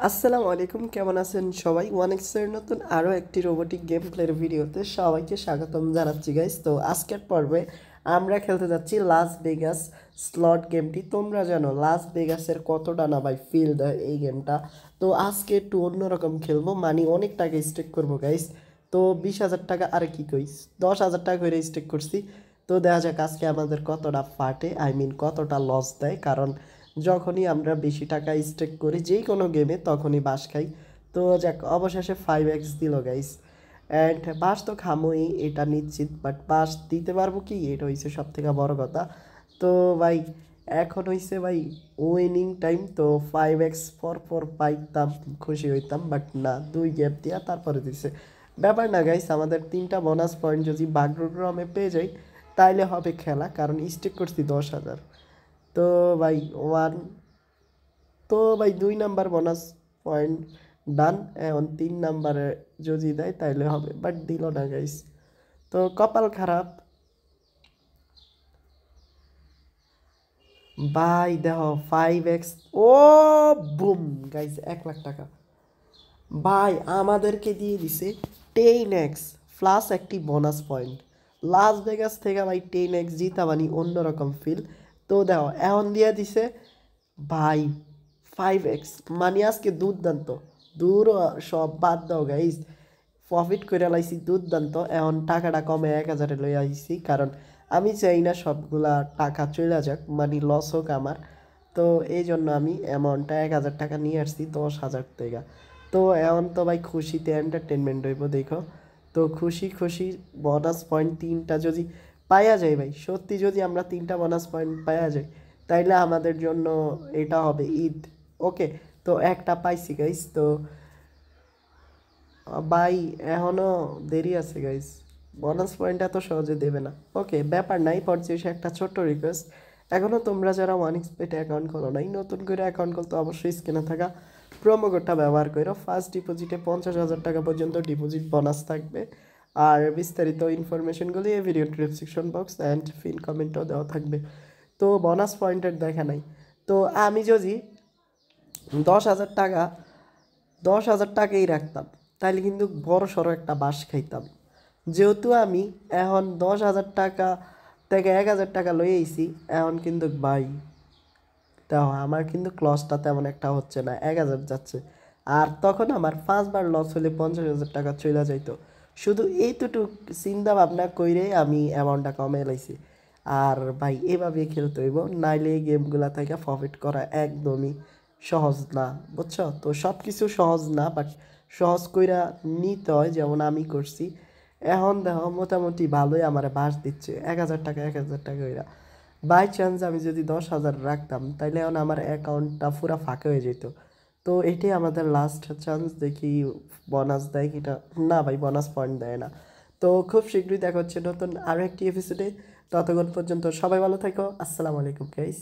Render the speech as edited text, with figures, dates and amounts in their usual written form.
আসসালামু আলাইকুম, কেমন আছেন সবাই? ওয়ানেক্সের নতুন আরও একটি রোবোটিক গেম প্লের ভিডিওতে সবাইকে স্বাগতম জানাচ্ছি গাইস। তো আজকের পর্বে আমরা খেলতে যাচ্ছি লাস ভেগাস স্লট গেমটি। তোমরা জানো লাস ভেগাসের কতটা না ভাই ফিল দেয় এই গেমটা। তো আজকে একটু অন্যরকম খেলবো, মানে অনেক টাকা স্টেক করবো গাইস। তো 20,000 টাকা, আরে কি কইস, 10,000 টাকা করে স্টেক করছি। তো দেখা যাক আজকে আমাদের কতটা ফাটে, আই মিন কতটা লস দেয়। কারণ যখনই আমরা বেশি টাকা স্টেক করি যেই কোনো গেমে তখনই বাস খাই। তো যাক, অবশেষে 5x দিল গাইস। অ্যান্ড বাস তো খামোই এটা নিশ্চিত, বাট বাস দিতে পারবো কি, এটা হয়েছে সব থেকে বড় কথা। তো ভাই এখন হয়েছে ভাই উইনিং টাইম। তো 5x পর পাইতাম, খুশি হইতাম, বাট না, 2 গ্যাপ দিয়া তারপরে দিছে। ব্যাপার না গাইস, আমাদের 3টা বোনাস পয়েন্ট যদি ভাগ্যক্রমে পেয়ে যাই তাইলে হবে খেলা, কারণ স্টেক করছি 10,000। তো ভাই ওয়ান, তো ভাই 2 নাম্বার বোনাস পয়েন্ট ডান। এখন 3 নাম্বারে যদি দেয় তাইলে হবে, বাট দিল না গাইস। তো কপাল খারাপ ভাই। দেখো 5x, ও বুম গাইস, 1 লাখ টাকা ভাই আমাদেরকে দিয়ে দিছে। 10x প্লাস একটি বোনাস পয়েন্ট। লাস ভেগাস থেকে ভাই 10x জিতা মানে অন্যরকম ফিল। তো দেখো এখন দিয়ে দিছে ভাই 5x, মানে আজকে দুর্দান্ত। দূর সব বাদ দাও গাইস, প্রফিট করে লাইছি দুর্দান্ত। এখন টাকাটা কমে 1,000-এ লই আইছি, কারণ আমি চাই না সবগুলা টাকা চলে যাক, মানে লস হোক আমার। তো এই জন্য আমি অ্যামাউন্টটা 1,000 টাকা নিয়ে আসছি 10,000 টাকা। তো এখন তো ভাই খুশিতে এন্টারটেনমেন্ট হইব দেখো। তো খুশি খুশি বোনাস পয়েন্ট 3টা যদি পাওয়া যায় ভাই, সত্যি যদি আমরা 3টা বোনাস পয়েন্ট পাওয়া যাই তাইলে আমাদের জন্য এটা হবে ঈদ। ওকে, তো একটা পাইছি গাইস। তো ভাই এখনও দেরি আছে গাইস, বোনাস পয়েন্ট এত সহজে দেবে না। ওকে, ব্যাপার নাই, পর্যায়ে একটা ছোট্ট রিকোয়েস্ট। এখনও তোমরা যারা ওয়ানিক্সপেটে অ্যাকাউন্ট খোলো নাই, নতুন করে অ্যাকাউন্ট খুলতে অবশ্যই স্ক্রিনে থাকা প্রোমো কোডটা ব্যবহার করো। ফার্স্ট ডিপোজিটে 50,000 টাকা পর্যন্ত ডিপোজিট বোনাস থাকবে। আর বিস্তারিত ইনফরমেশনগুলি এই ভিডিও ডিসক্রিপশন বক্স অ্যান্ড ফিন কমেন্টও দেওয়া থাকবে। তো বোনাস পয়েন্টের দেখা নাই। তো আমি যদি 10,000 টাকা 10,000 টাকাই রাখতাম তাহলে কিন্তু বড় সড়ো একটা বাঁশ খাইতাম। যেহেতু আমি এখন 10,000 টাকা থেকে 1,000 টাকা লই আইছি, এখন কিন্তু ভাই তাও আমার কিন্তু লসটা তেমন একটা হচ্ছে না, 1,000 যাচ্ছে। আর তখন আমার 5বার লস হলে 50,000 টাকা চলে যাইতো। শুধু এইটুকু চিন্তা ভাবনা কইরেই আমি অ্যামাউন্টটা কমে লাইছি। আর ভাই এভাবে খেলতে হইব, নাইলে এই গেমগুলা থেকে প্রফিট করা একদমই সহজ না, বুঝছো? তো সব কিছু সহজ না, বাট সহজ কইরা নিতে হয়, যেমন আমি করছি। এখন দেখো মোটামুটি ভালোই আমার বাস দিচ্ছে 1,000 টাকা 1,000 টাকা কইরা। বাই চান্স আমি যদি 10,000 রাখতাম তাইলে এখন আমার অ্যাকাউন্টটা পুরো ফাঁকা হয়ে যেত। তো এটাই আমাদের লাস্ট চান্স, দেখি বোনাস দেয় কিটা। না ভাই, বোনাস পয়েন্ট দেয় না। তো খুব শীঘ্রই দেখা হচ্ছে নতুন আরও একটি এপিসোডে। ততক্ষণ পর্যন্ত সবাই ভালো থাকো। আসসালামু আলাইকুম গাইস।